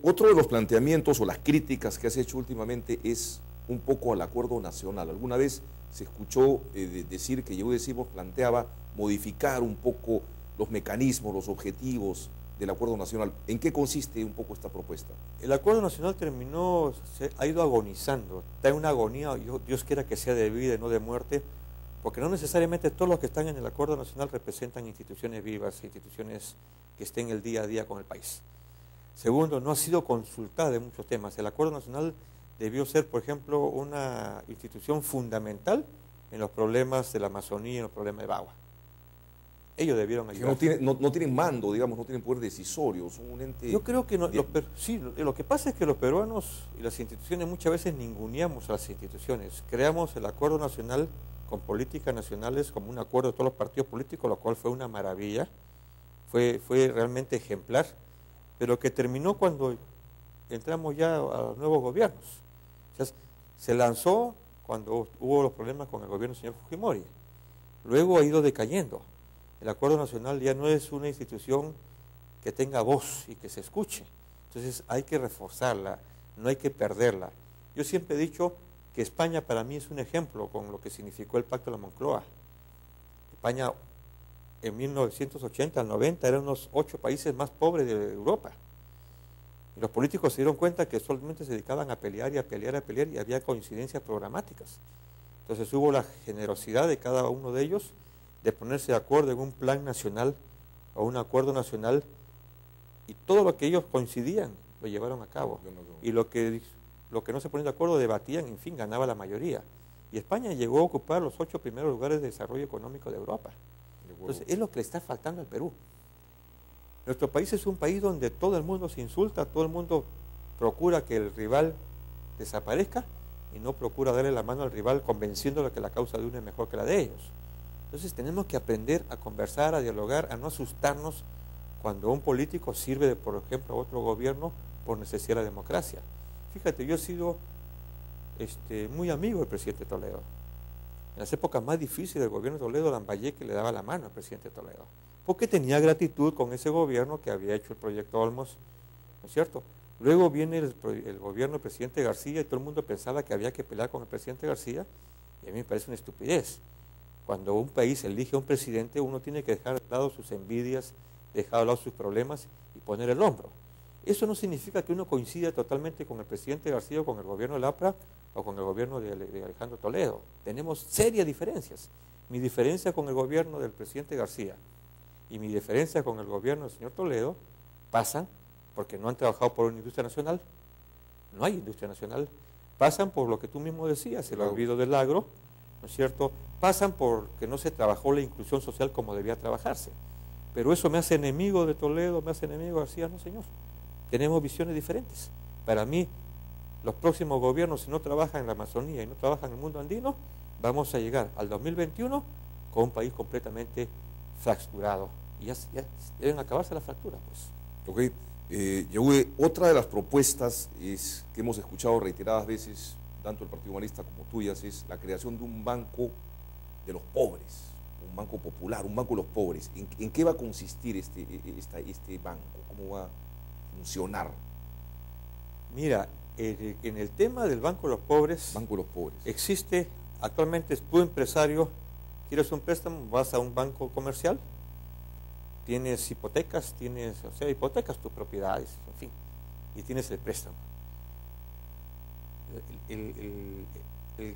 Otro de los planteamientos o las críticas que has hecho últimamente es un poco al acuerdo nacional. Alguna vez se escuchó decir que Yehudi Simos planteaba modificar un poco los mecanismos, los objetivos del acuerdo nacional. ¿En qué consiste un poco esta propuesta? El acuerdo nacional ha ido agonizando, está en una agonía, Dios quiera que sea de vida y no de muerte, porque no necesariamente todos los que están en el acuerdo nacional representan instituciones vivas, instituciones que estén el día a día con el país. Segundo, no ha sido consultada en muchos temas. El acuerdo nacional debió ser, por ejemplo, una institución fundamental en los problemas de la Amazonía y en los problemas de Bagua. Ellos debieron ayudar. No tienen mando, digamos, no tienen poder decisorio, son un ente... Yo creo que sí, lo que pasa es que los peruanos y las instituciones muchas veces ninguneamos a las instituciones. Creamos el acuerdo nacional con políticas nacionales como un acuerdo de todos los partidos políticos, lo cual fue una maravilla, fue realmente ejemplar, pero que terminó cuando entramos ya a los nuevos gobiernos. O sea, se lanzó cuando hubo los problemas con el gobierno del señor Fujimori. Luego ha ido decayendo. El acuerdo nacional ya no es una institución que tenga voz y que se escuche. Entonces hay que reforzarla, no hay que perderla. Yo siempre he dicho que España para mí es un ejemplo con lo que significó el Pacto de la Moncloa. España en 1980 al 90 eran los 8 países más pobres de Europa. Y los políticos se dieron cuenta que solamente se dedicaban a pelear y a pelear y a pelear y había coincidencias programáticas. Entonces hubo la generosidad de cada uno de ellos de ponerse de acuerdo en un plan nacional o un acuerdo nacional y todo lo que ellos coincidían lo llevaron a cabo. Y lo que no se ponían de acuerdo debatían, en fin, ganaba la mayoría. Y España llegó a ocupar los 8 primeros lugares de desarrollo económico de Europa. Entonces es lo que le está faltando al Perú. Nuestro país es un país donde todo el mundo se insulta, todo el mundo procura que el rival desaparezca y no procura darle la mano al rival convenciéndolo que la causa de uno es mejor que la de ellos. Entonces tenemos que aprender a conversar, a dialogar, a no asustarnos cuando un político sirve, por ejemplo, a otro gobierno por necesidad de la democracia. Fíjate, yo he sido muy amigo del presidente Toledo. En las épocas más difíciles del gobierno de Toledo, Lambayeque le daba la mano al presidente Toledo, porque tenía gratitud con ese gobierno que había hecho el proyecto Olmos, ¿no es cierto? Luego viene el gobierno del presidente García y todo el mundo pensaba que había que pelear con el presidente García, y a mí me parece una estupidez. Cuando un país elige a un presidente, uno tiene que dejar de lado sus envidias, dejar de lado sus problemas y poner el hombro. Eso no significa que uno coincida totalmente con el presidente García o con el gobierno de Lapra o con el gobierno de Alejandro Toledo. Tenemos serias diferencias. Mi diferencia con el gobierno del presidente García y mi diferencia con el gobierno del señor Toledo pasan porque no han trabajado por una industria nacional. No hay industria nacional. Pasan por lo que tú mismo decías, el olvido del agro, ¿no es cierto? Pasan porque no se trabajó la inclusión social como debía trabajarse. Pero eso me hace enemigo de Toledo, me hace enemigo de García, no señor. Tenemos visiones diferentes. Para mí, los próximos gobiernos, si no trabajan en la Amazonía y no trabajan en el mundo andino, vamos a llegar al 2021 con un país completamente fracturado. Y ya deben acabarse las fracturas, pues. Ok. Yehudi, otra de las propuestas que hemos escuchado reiteradas veces, tanto el Partido Humanista como tuyas, es la creación de un banco de los pobres, un banco popular, un banco de los pobres. ¿En qué va a consistir este banco? ¿Cómo va a funcionar? Mira, en el tema del Banco de los Pobres, existe actualmente, tú empresario, quieres un préstamo, vas a un banco comercial, tienes hipotecas, hipotecas tus propiedades, en fin, y tienes el préstamo. El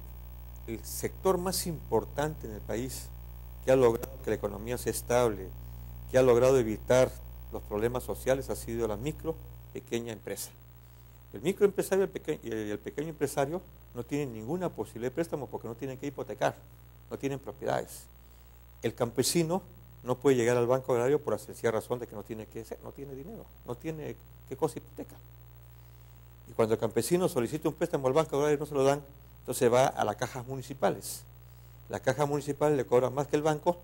sector más importante en el país que ha logrado que la economía sea estable, que ha logrado evitar los problemas sociales, ha sido la pequeña empresa. El microempresario y el pequeño empresario no tienen ninguna posibilidad de préstamo porque no tienen que hipotecar, no tienen propiedades. El campesino no puede llegar al banco agrario por la sencilla razón de que no tiene dinero, no tiene qué cosa hipoteca. Y cuando el campesino solicita un préstamo al banco agrario y no se lo dan, entonces va a las cajas municipales. Las cajas municipales le cobran más que el banco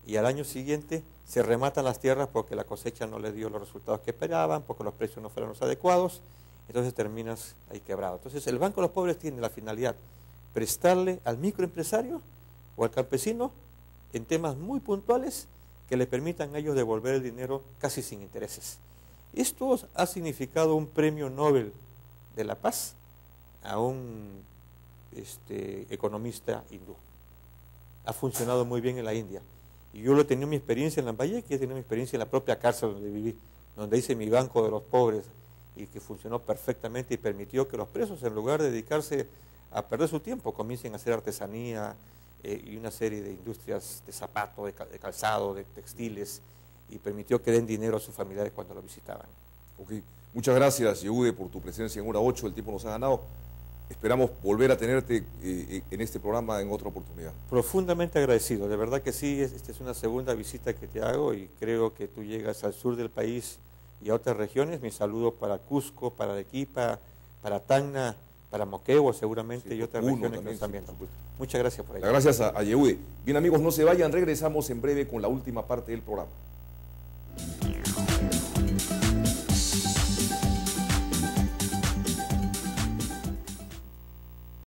y al año siguiente se rematan las tierras porque la cosecha no le dio los resultados que esperaban, porque los precios no fueron los adecuados, entonces terminas ahí quebrado. Entonces el Banco de los Pobres tiene la finalidad prestarle al microempresario o al campesino en temas muy puntuales que le permitan a ellos devolver el dinero casi sin intereses. Esto ha significado un premio Nobel de la Paz a un economista hindú. Ha funcionado muy bien en la India. Y yo lo he tenido mi experiencia en Lambayeque, y he tenido mi experiencia en la propia cárcel donde viví, donde hice mi banco de los pobres y que funcionó perfectamente y permitió que los presos, en lugar de dedicarse a perder su tiempo, comiencen a hacer artesanía y una serie de industrias de zapatos, de calzado, de textiles, y permitió que den dinero a sus familiares cuando lo visitaban. Ok, muchas gracias, Yehude, por tu presencia en Hora 8, el tiempo nos ha ganado. Esperamos volver a tenerte en este programa en otra oportunidad. Profundamente agradecido, de verdad que sí, esta es una segunda visita que te hago y creo que tú llegas al sur del país y a otras regiones. Mi saludo para Cusco, para Arequipa, para Tacna, para Moquegua seguramente, sí, y otras regiones también, que están viendo. Sí, muchas gracias por ello. Gracias a Yehude. Bien amigos, no se vayan, regresamos en breve con la última parte del programa.